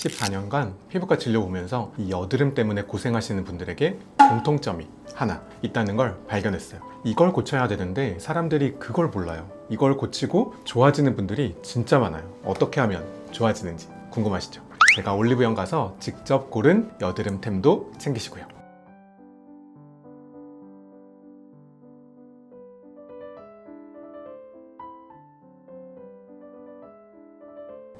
14년간 피부과 진료보면서 이 여드름 때문에 고생하시는 분들에게 공통점이 하나 있다는 걸 발견했어요. 이걸 고쳐야 되는데 사람들이 그걸 몰라요. 이걸 고치고 좋아지는 분들이 진짜 많아요. 어떻게 하면 좋아지는지 궁금하시죠? 제가 올리브영 가서 직접 고른 여드름템도 챙기시고요.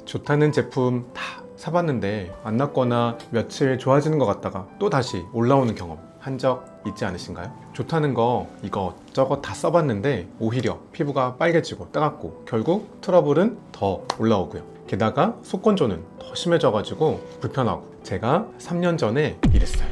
좋다는 제품 다 사봤는데 안 낫거나 며칠 좋아지는 것 같다가 또 다시 올라오는 경험 한 적 있지 않으신가요? 좋다는 거 이것저것 다 써봤는데 오히려 피부가 빨개지고 따갑고 결국 트러블은 더 올라오고요. 게다가 속건조는 더 심해져가지고 불편하고. 제가 3년 전에 이랬어요.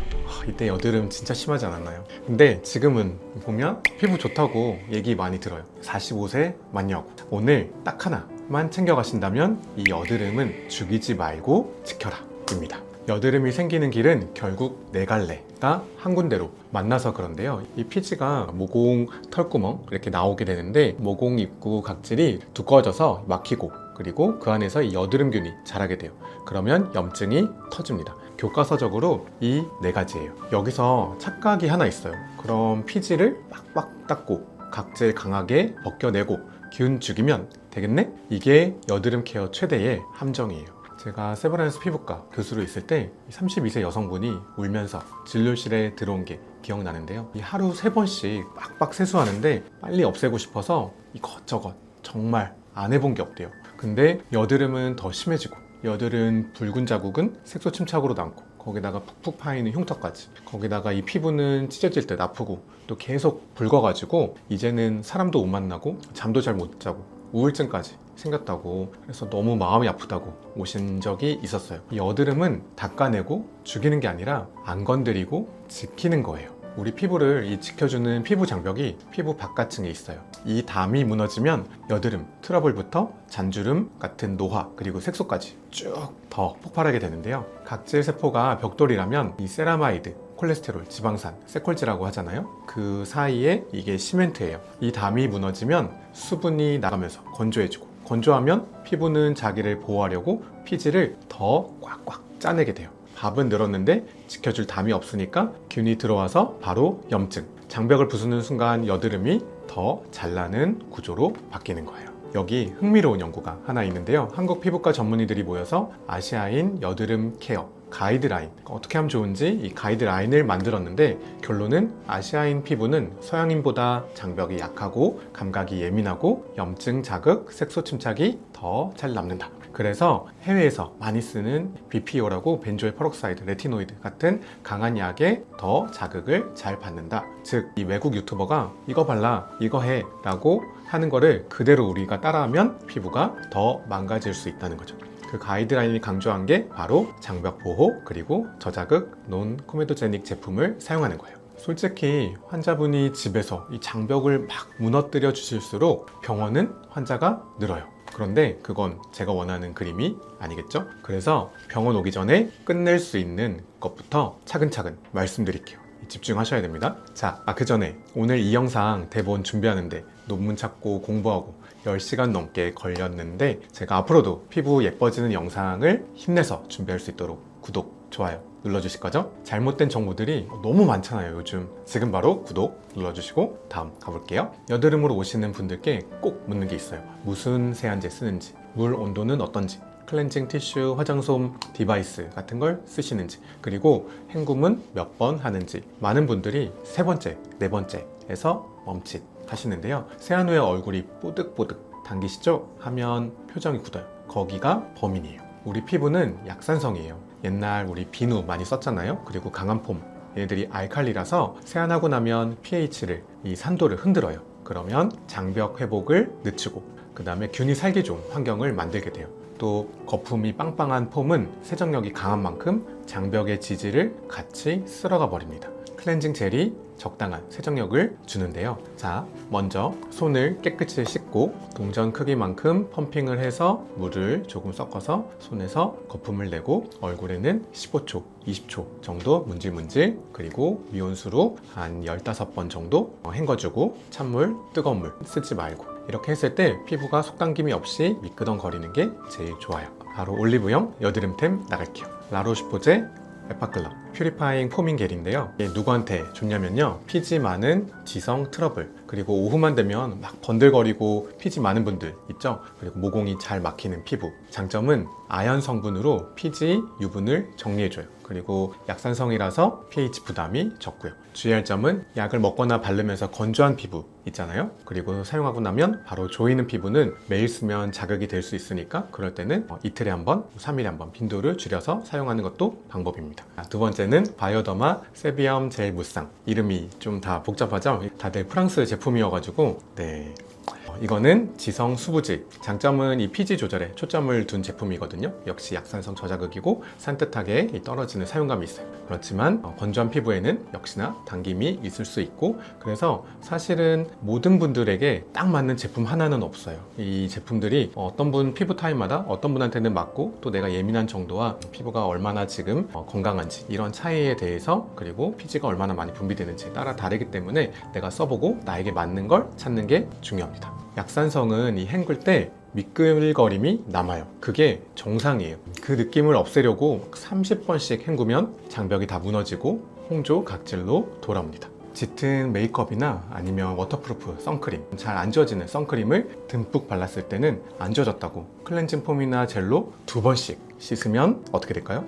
이때 여드름 진짜 심하지 않았나요? 근데 지금은 보면 피부 좋다고 얘기 많이 들어요. 45세 맞냐고. 오늘 딱 하나만 챙겨가신다면 이 여드름은 죽이지 말고 지켜라 입니다. 여드름이 생기는 길은 결국 네 갈래가 한 군데로 만나서 그런데요. 이 피지가 모공, 털구멍 이렇게 나오게 되는데 모공 입구 각질이 두꺼워져서 막히고 그리고 그 안에서 이 여드름균이 자라게 돼요. 그러면 염증이 터집니다. 교과서적으로 이 네 가지예요. 여기서 착각이 하나 있어요. 그럼 피지를 빡빡 닦고 각질 강하게 벗겨내고 균 죽이면 되겠네? 이게 여드름 케어 최대의 함정이에요. 제가 세브란스 피부과 교수로 있을 때 32세 여성분이 울면서 진료실에 들어온 게 기억나는데요. 이 하루 3번씩 빡빡 세수하는데 빨리 없애고 싶어서 이것저것 정말 안 해본 게 없대요. 근데 여드름은 더 심해지고 여드름 붉은 자국은 색소 침착으로 남고 거기다가 푹푹 파이는 흉터까지, 거기다가 이 피부는 찢어질 때 아프고 또 계속 붉어가지고 이제는 사람도 못 만나고 잠도 잘 못 자고 우울증까지 생겼다고, 그래서 너무 마음이 아프다고 오신 적이 있었어요. 이 여드름은 닦아내고 죽이는 게 아니라 안 건드리고 지키는 거예요. 우리 피부를 지켜주는 피부 장벽이 피부 바깥층에 있어요. 이 담이 무너지면 여드름, 트러블부터 잔주름 같은 노화 그리고 색소까지 쭉 더 폭발하게 되는데요. 각질 세포가 벽돌이라면 이 세라마이드, 콜레스테롤, 지방산, 세콜지라고 하잖아요. 그 사이에 이게 시멘트예요. 이 담이 무너지면 수분이 나가면서 건조해지고, 건조하면 피부는 자기를 보호하려고 피지를 더 꽉꽉 짜내게 돼요. 밥은 늘었는데 지켜줄 담이 없으니까 균이 들어와서 바로 염증, 장벽을 부수는 순간 여드름이 더 잘 나는 구조로 바뀌는 거예요. 여기 흥미로운 연구가 하나 있는데요. 한국 피부과 전문의들이 모여서 아시아인 여드름 케어 가이드라인, 어떻게 하면 좋은지 이 가이드라인을 만들었는데 결론은 아시아인 피부는 서양인보다 장벽이 약하고 감각이 예민하고 염증 자극, 색소 침착이 더 잘 남는다. 그래서 해외에서 많이 쓰는 BPO라고 벤조일 페록사이드, 레티노이드 같은 강한 약에 더 자극을 잘 받는다. 즉, 이 외국 유튜버가 이거 발라, 이거 해 라고 하는 거를 그대로 우리가 따라하면 피부가 더 망가질 수 있다는 거죠. 그 가이드라인이 강조한 게 바로 장벽 보호 그리고 저자극 논 코메도제닉 제품을 사용하는 거예요. 솔직히 환자분이 집에서 이 장벽을 막 무너뜨려 주실수록 병원은 환자가 늘어요. 그런데 그건 제가 원하는 그림이 아니겠죠? 그래서 병원 오기 전에 끝낼 수 있는 것부터 차근차근 말씀드릴게요. 집중하셔야 됩니다. 자, 그 전에 오늘 이 영상 대본 준비하는데 논문 찾고 공부하고 10시간 넘게 걸렸는데 제가 앞으로도 피부 예뻐지는 영상을 힘내서 준비할 수 있도록 구독, 좋아요 눌러주실 거죠? 잘못된 정보들이 너무 많잖아요 요즘. 지금 바로 구독 눌러주시고 다음 가볼게요. 여드름으로 오시는 분들께 꼭 묻는 게 있어요. 무슨 세안제 쓰는지, 물 온도는 어떤지, 클렌징 티슈, 화장솜, 디바이스 같은 걸 쓰시는지, 그리고 헹굼은 몇 번 하는지. 많은 분들이 3번째, 4번째에서 멈칫 하시는데요. 세안 후에 얼굴이 뽀득뽀득 당기시죠? 하면 표정이 굳어요. 거기가 범인이에요. 우리 피부는 약산성이에요. 옛날 우리 비누 많이 썼잖아요. 그리고 강한 폼, 얘네들이 알칼리라서 세안하고 나면 pH를, 이 산도를 흔들어요. 그러면 장벽 회복을 늦추고 그 다음에 균이 살기 좋은 환경을 만들게 돼요. 또 거품이 빵빵한 폼은 세정력이 강한 만큼 장벽의 지지를 같이 쓸어가 버립니다. 클렌징 젤이 적당한 세정력을 주는데요. 자, 먼저 손을 깨끗이 씻고 동전 크기만큼 펌핑을 해서 물을 조금 섞어서 손에서 거품을 내고 얼굴에는 15초, 20초 정도 문질문질, 그리고 미온수로 한 15번 정도 헹궈주고 찬물, 뜨거운 물 쓰지 말고 이렇게 했을 때 피부가 속당김이 없이 미끄덩거리는 게 제일 좋아요. 바로 올리브영 여드름템 나갈게요. 라로슈포제 에파클라 퓨리파잉 포밍 겔인데요. 이게 누구한테 좋냐면요, 피지 많은 지성 트러블, 그리고 오후만 되면 막 번들거리고 피지 많은 분들 있죠. 그리고 모공이 잘 막히는 피부. 장점은 아연 성분으로 피지 유분을 정리해줘요. 그리고 약산성이라서 pH 부담이 적고요. 주의할 점은 약을 먹거나 바르면서 건조한 피부 있잖아요. 그리고 사용하고 나면 바로 조이는 피부는 매일 쓰면 자극이 될 수 있으니까 그럴 때는 이틀에 한 번, 3일에 한 번 빈도를 줄여서 사용하는 것도 방법입니다. 두 번째는 바이오더마 세비엄 젤 무쌍. 이름이 좀 다 복잡하죠? 다들 프랑스 제품이어가지고 이거는 지성 수부질. 장점은 이 피지 조절에 초점을 둔 제품이거든요. 역시 약산성 저자극이고 산뜻하게 떨어지는 사용감이 있어요. 그렇지만 건조한 피부에는 역시나 당김이 있을 수 있고, 그래서 사실은 모든 분들에게 딱 맞는 제품 하나는 없어요. 이 제품들이 어떤 분 피부 타입마다 어떤 분한테는 맞고, 또 내가 예민한 정도와 피부가 얼마나 지금 건강한지 이런 차이에 대해서, 그리고 피지가 얼마나 많이 분비되는지 따라 다르기 때문에 내가 써보고 나에게 맞는 걸 찾는 게 중요합니다. 약산성은 이 헹굴 때 미끌거림이 남아요. 그게 정상이에요. 그 느낌을 없애려고 30번씩 헹구면 장벽이 다 무너지고 홍조 각질로 돌아옵니다. 짙은 메이크업이나 아니면 워터프루프 선크림, 잘 안 지워지는 선크림을 듬뿍 발랐을 때는 안 지워졌다고 클렌징 폼이나 젤로 2번씩 씻으면 어떻게 될까요?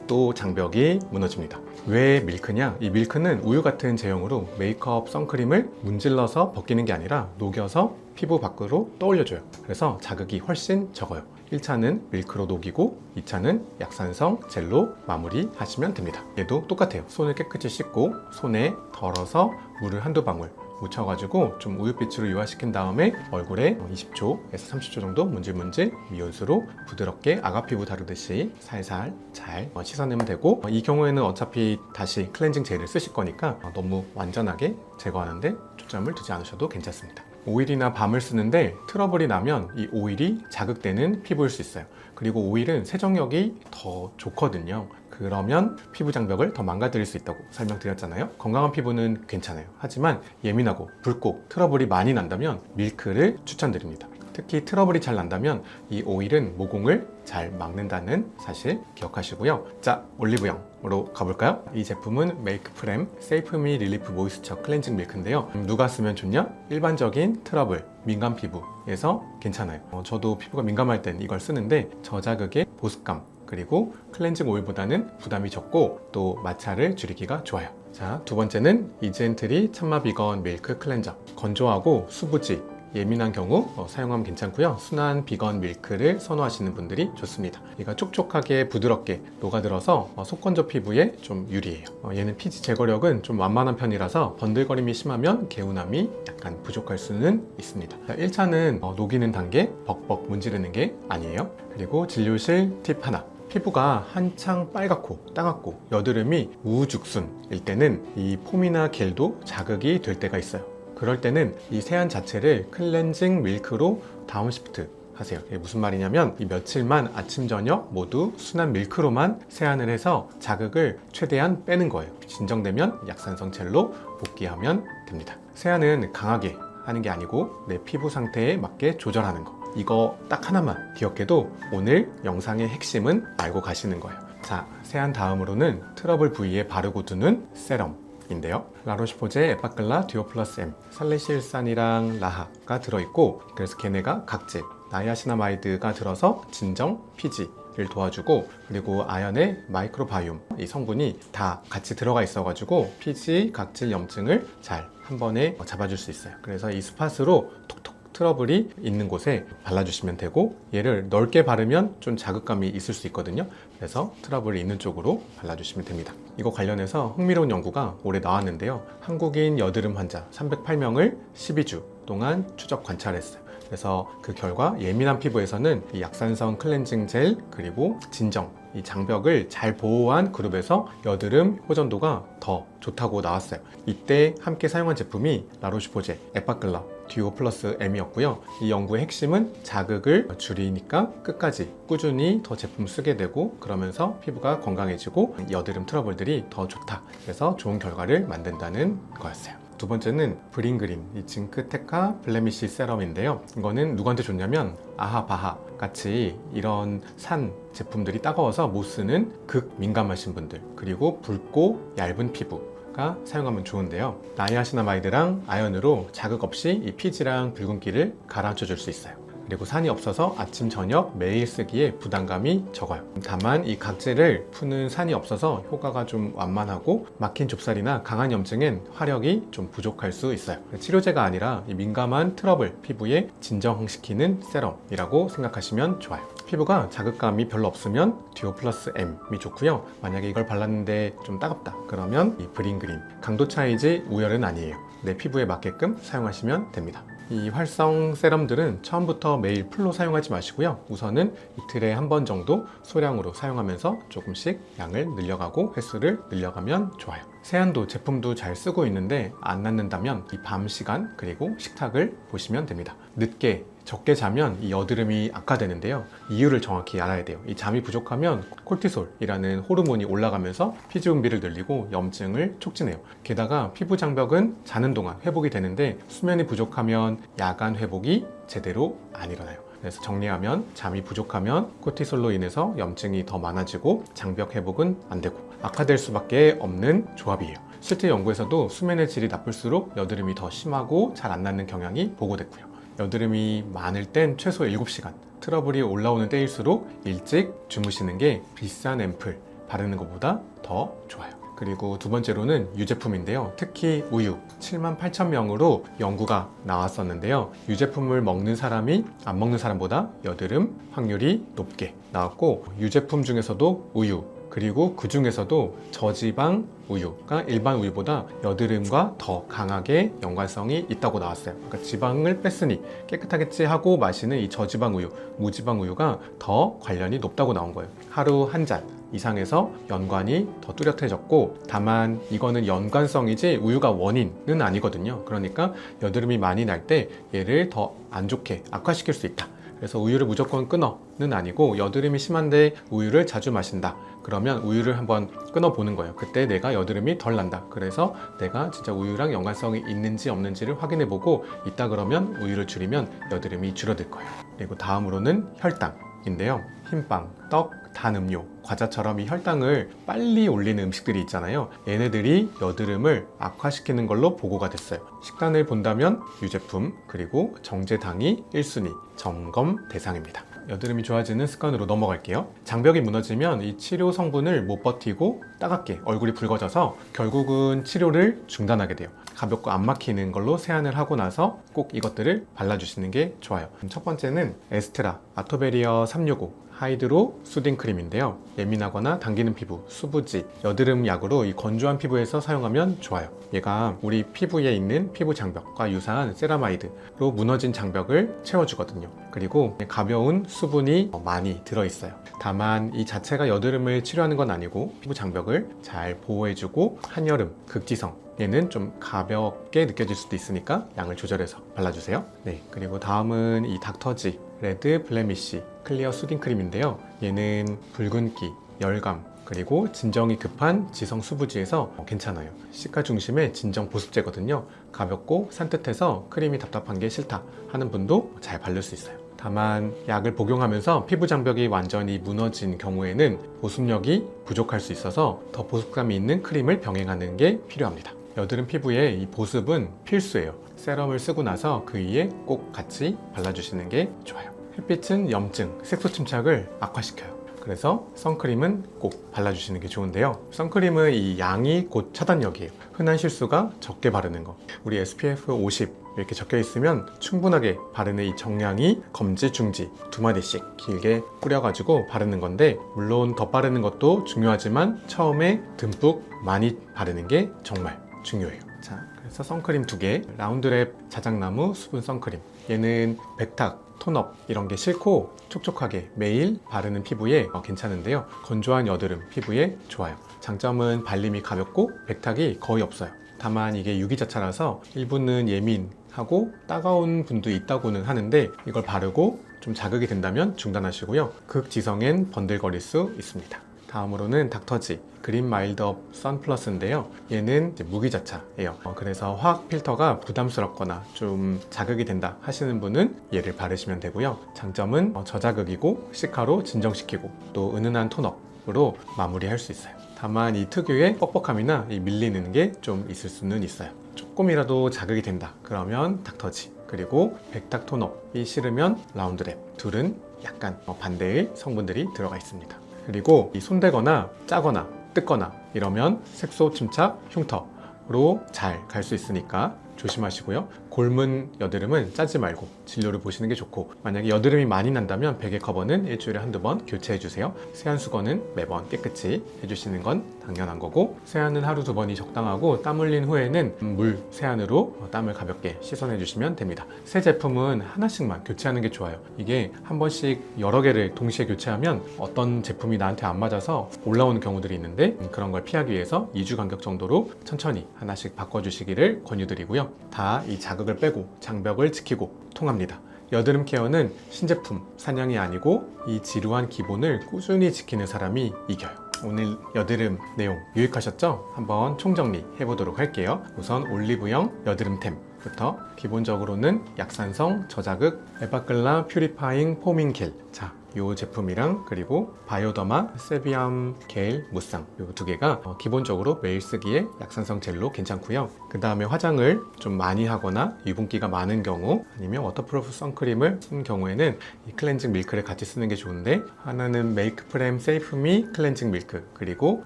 또 장벽이 무너집니다. 왜 밀크냐? 이 밀크는 우유 같은 제형으로 메이크업 선크림을 문질러서 벗기는 게 아니라 녹여서 피부 밖으로 떠올려줘요. 그래서 자극이 훨씬 적어요. 1차는 밀크로 녹이고 2차는 약산성 젤로 마무리 하시면 됩니다. 얘도 똑같아요. 손을 깨끗이 씻고 손에 덜어서 물을 한두 방울 묻혀가지고 좀 우윳빛으로 유화시킨 다음에 얼굴에 20초에서 30초 정도 문질문질 미온수로 부드럽게 아가 피부 다루듯이 살살 잘 씻어내면 되고, 이 경우에는 어차피 다시 클렌징 젤을 쓰실 거니까 너무 완전하게 제거하는데 초점을 두지 않으셔도 괜찮습니다. 오일이나 밤을 쓰는데 트러블이 나면 이 오일이 자극되는 피부일 수 있어요. 그리고 오일은 세정력이 더 좋거든요. 그러면 피부 장벽을 더 망가뜨릴 수 있다고 설명드렸잖아요. 건강한 피부는 괜찮아요. 하지만 예민하고 붉고 트러블이 많이 난다면 밀크를 추천드립니다. 특히 트러블이 잘 난다면 이 오일은 모공을 잘 막는다는 사실 기억하시고요. 자, 올리브영으로 가볼까요? 이 제품은 메이크프렘 세이프미 릴리프 모이스처 클렌징 밀크인데요. 누가 쓰면 좋냐? 일반적인 트러블, 민감 피부에서 괜찮아요. 저도 피부가 민감할 땐 이걸 쓰는데 저자극의 보습감, 그리고 클렌징 오일보다는 부담이 적고 또 마찰을 줄이기가 좋아요. 자, 두 번째는 이젠트리 참마 비건 밀크 클렌저. 건조하고 수부지 예민한 경우 사용하면 괜찮고요. 순한 비건 밀크를 선호하시는 분들이 좋습니다. 얘가 촉촉하게 부드럽게 녹아들어서 속건조 피부에 좀 유리해요. 얘는 피지 제거력은 좀 완만한 편이라서 번들거림이 심하면 개운함이 약간 부족할 수는 있습니다. 1차는 녹이는 단계, 벅벅 문지르는 게 아니에요. 그리고 진료실 팁 하나. 피부가 한창 빨갛고 따갑고 여드름이 우후죽순일 때는 이 폼이나 겔도 자극이 될 때가 있어요. 그럴 때는 이 세안 자체를 클렌징 밀크로 다운시프트 하세요. 이게 무슨 말이냐면 이 며칠만 아침 저녁 모두 순한 밀크로만 세안을 해서 자극을 최대한 빼는 거예요. 진정되면 약산성 젤로 복귀하면 됩니다. 세안은 강하게 하는 게 아니고 내 피부 상태에 맞게 조절하는 거, 이거 딱 하나만 기억해도 오늘 영상의 핵심은 알고 가시는 거예요. 자, 세안 다음으로는 트러블 부위에 바르고 두는 세럼 인데요. 라로시포제 에파클라 듀오 플러스 M 살리실산이랑 라하가 들어있고, 그래서 걔네가 각질, 나이아시나마이드가 들어서 진정, 피지를 도와주고, 그리고 아연의 마이크로바이옴 이 성분이 다 같이 들어가 있어가지고 피지, 각질, 염증을 잘 한 번에 잡아줄 수 있어요. 그래서 이 스팟으로 톡톡 트러블이 있는 곳에 발라주시면 되고, 얘를 넓게 바르면 좀 자극감이 있을 수 있거든요. 그래서 트러블이 있는 쪽으로 발라주시면 됩니다. 이거 관련해서 흥미로운 연구가 올해 나왔는데요. 한국인 여드름 환자 308명을 12주 동안 추적 관찰했어요. 그래서 그 결과 예민한 피부에서는 이 약산성 클렌징 젤, 그리고 진정, 이 장벽을 잘 보호한 그룹에서 여드름 호전도가 더 좋다고 나왔어요. 이때 함께 사용한 제품이 라로시포제 에파클라 듀오 플러스 M이었고요. 이 연구의 핵심은 자극을 줄이니까 끝까지 꾸준히 더 제품 쓰게 되고, 그러면서 피부가 건강해지고 여드름 트러블들이 더 좋다. 그래서 좋은 결과를 만든다는 거였어요. 두 번째는 브링그린, 이 징크테카 블레미쉬 세럼인데요. 이거는 누구한테 좋냐면 아하바하 같이 이런 산 제품들이 따가워서 못 쓰는 극 민감하신 분들, 그리고 붉고 얇은 피부가 사용하면 좋은데요. 나이아시나마이드랑 아연으로 자극 없이 이 피지랑 붉은기를 가라앉혀 줄 수 있어요. 그리고 산이 없어서 아침 저녁 매일 쓰기에 부담감이 적어요. 다만 이 각질을 푸는 산이 없어서 효과가 좀 완만하고 막힌 좁쌀이나 강한 염증엔 화력이 좀 부족할 수 있어요. 치료제가 아니라 이 민감한 트러블 피부에 진정시키는 세럼이라고 생각하시면 좋아요. 피부가 자극감이 별로 없으면 듀오 플러스 M이 좋고요. 만약에 이걸 발랐는데 좀 따갑다 그러면 이 브링그린, 강도 차이지 우열은 아니에요. 내 피부에 맞게끔 사용하시면 됩니다. 이 활성 세럼들은 처음부터 매일 풀로 사용하지 마시고요. 우선은 이틀에 한 번 정도 소량으로 사용하면서 조금씩 양을 늘려가고 횟수를 늘려가면 좋아요. 세안도 제품도 잘 쓰고 있는데 안 낫는다면 이 밤 시간 그리고 식탁을 보시면 됩니다. 늦게 적게 자면 이 여드름이 악화되는데요. 이유를 정확히 알아야 돼요. 이 잠이 부족하면 콜티솔이라는 호르몬이 올라가면서 피지 분비를 늘리고 염증을 촉진해요. 게다가 피부 장벽은 자는 동안 회복이 되는데 수면이 부족하면 야간 회복이 제대로 안 일어나요. 그래서 정리하면 잠이 부족하면 코티솔로 인해서 염증이 더 많아지고 장벽 회복은 안 되고 악화될 수밖에 없는 조합이에요. 실제 연구에서도 수면의 질이 나쁠수록 여드름이 더 심하고 잘 안 낫는 경향이 보고됐고요. 여드름이 많을 땐 최소 7시간, 트러블이 올라오는 때일수록 일찍 주무시는 게 비싼 앰플 바르는 것보다 더 좋아요. 그리고 두 번째로는 유제품인데요. 특히 우유 78,000명으로 연구가 나왔었는데요. 유제품을 먹는 사람이 안 먹는 사람보다 여드름 확률이 높게 나왔고, 유제품 중에서도 우유, 그리고 그 중에서도 저지방 우유가 일반 우유보다 여드름과 더 강하게 연관성이 있다고 나왔어요. 그러니까 지방을 뺐으니 깨끗하겠지 하고 마시는 이 저지방 우유, 무지방 우유가 더 관련이 높다고 나온 거예요. 하루 한 잔 이상에서 연관이 더 뚜렷해졌고, 다만 이거는 연관성이지 우유가 원인은 아니거든요. 그러니까 여드름이 많이 날 때 얘를 더 안 좋게 악화시킬 수 있다. 그래서 우유를 무조건 끊어는 아니고, 여드름이 심한데 우유를 자주 마신다 그러면 우유를 한번 끊어보는 거예요. 그때 내가 여드름이 덜 난다. 그래서 내가 진짜 우유랑 연관성이 있는지 없는지를 확인해보고 있다 그러면 우유를 줄이면 여드름이 줄어들 거예요. 그리고 다음으로는 혈당인데요. 흰빵, 떡, 단 음료, 과자처럼 이 혈당을 빨리 올리는 음식들이 있잖아요. 얘네들이 여드름을 악화시키는 걸로 보고가 됐어요. 식단을 본다면 유제품 그리고 정제당이 1순위 점검 대상입니다. 여드름이 좋아지는 습관으로 넘어갈게요. 장벽이 무너지면 이 치료 성분을 못 버티고 따갑게 얼굴이 붉어져서 결국은 치료를 중단하게 돼요. 가볍고 안 막히는 걸로 세안을 하고 나서 꼭 이것들을 발라주시는 게 좋아요. 첫 번째는 에스트라 아토베리어 365 하이드로 수딩 크림인데요. 예민하거나 당기는 피부, 수부지, 여드름 약으로 이 건조한 피부에서 사용하면 좋아요. 얘가 우리 피부에 있는 피부 장벽과 유사한 세라마이드로 무너진 장벽을 채워주거든요. 그리고 가벼운 수분이 많이 들어있어요. 다만 이 자체가 여드름을 치료하는 건 아니고 피부 장벽을 잘 보호해주고 한여름, 극지성 얘는 좀 가볍게 느껴질 수도 있으니까 양을 조절해서 발라주세요. 네, 그리고 다음은 이 닥터지 레드 블레미쉬 클리어 수딩 크림인데요. 얘는 붉은기, 열감, 그리고 진정이 급한 지성 수부지에서 괜찮아요. 시가 중심의 진정 보습제거든요. 가볍고 산뜻해서 크림이 답답한 게 싫다 하는 분도 잘 바를 수 있어요. 다만 약을 복용하면서 피부 장벽이 완전히 무너진 경우에는 보습력이 부족할 수 있어서 더 보습감이 있는 크림을 병행하는 게 필요합니다. 여드름 피부에 이 보습은 필수예요. 세럼을 쓰고 나서 그 위에 꼭 같이 발라주시는 게 좋아요. 햇빛은 염증, 색소 침착을 악화시켜요. 그래서 선크림은 꼭 발라주시는 게 좋은데요. 선크림은 이 양이 곧 차단력이에요. 흔한 실수가 적게 바르는 거. 우리 SPF 50 이렇게 적혀 있으면 충분하게 바르는 이 정량이 검지, 중지 두 마디씩 길게 뿌려가지고 바르는 건데, 물론 더 바르는 것도 중요하지만 처음에 듬뿍 많이 바르는 게 정말 중요해요. 자, 그래서 선크림 2개, 라운드랩 자작나무 수분 선크림. 얘는 백탁, 톤업 이런 게 싫고 촉촉하게 매일 바르는 피부에 괜찮은데요. 건조한 여드름 피부에 좋아요. 장점은 발림이 가볍고 백탁이 거의 없어요. 다만 이게 유기자차라서 일부는 예민하고 따가운 분도 있다고는 하는데, 이걸 바르고 좀 자극이 된다면 중단하시고요. 극지성엔 번들거릴 수 있습니다. 다음으로는 닥터지 그린 마일드업 선 플러스인데요. 얘는 이제 무기자차예요. 그래서 화학 필터가 부담스럽거나 좀 자극이 된다 하시는 분은 얘를 바르시면 되고요. 장점은 저자극이고 시카로 진정시키고 또 은은한 톤업으로 마무리할 수 있어요. 다만 이 특유의 뻑뻑함이나 이 밀리는 게 좀 있을 수는 있어요. 조금이라도 자극이 된다 그러면 닥터지, 그리고 백탁 톤업이 싫으면 라운드랩, 둘은 약간 반대의 성분들이 들어가 있습니다. 그리고 이 손대거나 짜거나 뜯거나 이러면 색소 침착 흉터로 잘 갈 수 있으니까 조심하시고요. 골문 여드름은 짜지 말고 진료를 보시는 게 좋고, 만약에 여드름이 많이 난다면 베개 커버는 일주일에 한두 번 교체해 주세요. 세안 수건은 매번 깨끗이 해주시는 건 당연한 거고, 세안은 하루 두 번이 적당하고 땀 흘린 후에는 물 세안으로 땀을 가볍게 씻어내 주시면 됩니다. 새 제품은 하나씩만 교체하는 게 좋아요. 이게 한 번씩 여러 개를 동시에 교체하면 어떤 제품이 나한테 안 맞아서 올라오는 경우들이 있는데, 그런 걸 피하기 위해서 2주 간격 정도로 천천히 하나씩 바꿔주시기를 권유드리고요. 다 이 자극을 빼고 장벽을 지키고 통합니다. 여드름 케어는 신제품 사냥이 아니고 이 지루한 기본을 꾸준히 지키는 사람이 이겨요. 오늘 여드름 내용 유익하셨죠? 한번 총정리 해보도록 할게요. 우선 올리브영 여드름템부터, 기본적으로는 약산성 저자극 에바클라 퓨리파잉 포밍 겔. 자, 이 제품이랑 그리고 바이오더마 세비암 겔 무쌍, 이 두 개가 기본적으로 매일 쓰기에 약산성 젤로 괜찮고요. 그 다음에 화장을 좀 많이 하거나 유분기가 많은 경우, 아니면 워터프루프 선크림을 쓰는 경우에는 이 클렌징 밀크를 같이 쓰는 게 좋은데, 하나는 메이크프렘 세이프미 클렌징 밀크, 그리고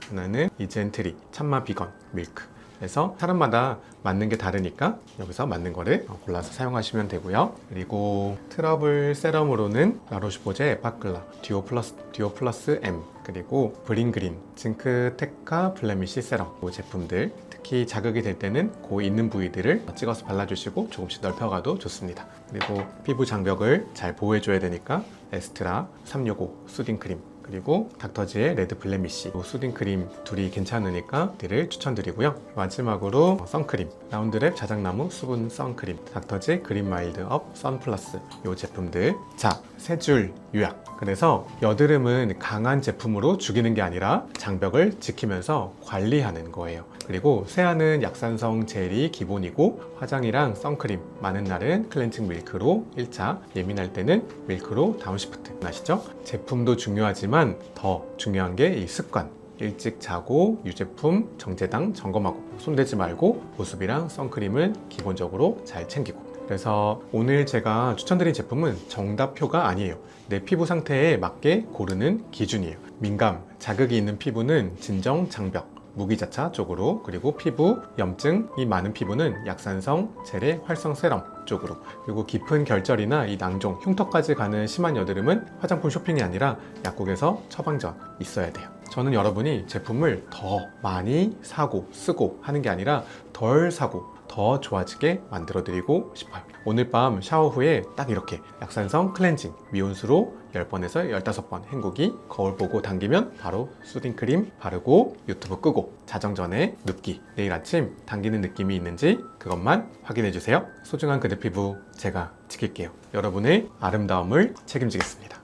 하나는 이 젠트리 참마 비건 밀크. 그래서 사람마다 맞는 게 다르니까 여기서 맞는 거를 골라서 사용하시면 되고요. 그리고 트러블 세럼으로는 라로슈포제 에파클라 듀오 플러스 M, 그리고 브링그린 징크 테카 블레미시 세럼, 이 제품들 특히 자극이 될 때는 그 있는 부위들을 찍어서 발라주시고 조금씩 넓혀가도 좋습니다. 그리고 피부 장벽을 잘 보호해줘야 되니까 에스트라 365 수딩 크림, 그리고 닥터지의 레드 블레미시 수딩 크림 둘이 괜찮으니까 이를 추천드리고요. 마지막으로 선크림 라운드랩 자작나무 수분 선크림, 닥터지 그린 마일드업 선 플러스, 이 제품들. 자, 세 줄 요약. 그래서 여드름은 강한 제품으로 죽이는 게 아니라 장벽을 지키면서 관리하는 거예요. 그리고 세안은 약산성 젤이 기본이고, 화장이랑 선크림 많은 날은 클렌징 밀크로 1차, 예민할 때는 밀크로 다운시프트. 아시죠? 제품도 중요하지만 더 중요한 게 이 습관. 일찍 자고 유제품 정제당 점검하고, 손대지 말고 보습이랑 선크림을 기본적으로 잘 챙기고. 그래서 오늘 제가 추천드린 제품은 정답표가 아니에요. 내 피부 상태에 맞게 고르는 기준이에요. 민감, 자극이 있는 피부는 진정 장벽 무기자차 쪽으로, 그리고 피부 염증이 많은 피부는 약산성 젤의 활성 세럼 쪽으로, 그리고 깊은 결절이나 이 낭종, 흉터까지 가는 심한 여드름은 화장품 쇼핑이 아니라 약국에서 처방전 있어야 돼요. 저는 여러분이 제품을 더 많이 사고 쓰고 하는 게 아니라 덜 사고 더 좋아지게 만들어 드리고 싶어요. 오늘 밤 샤워 후에 딱 이렇게 약산성 클렌징 미온수로 10번에서 15번 헹구기, 거울 보고 당기면 바로 수딩 크림 바르고 유튜브 끄고 자정 전에 눕기, 내일 아침 당기는 느낌이 있는지 그것만 확인해 주세요. 소중한 그대 피부 제가 지킬게요. 여러분의 아름다움을 책임지겠습니다.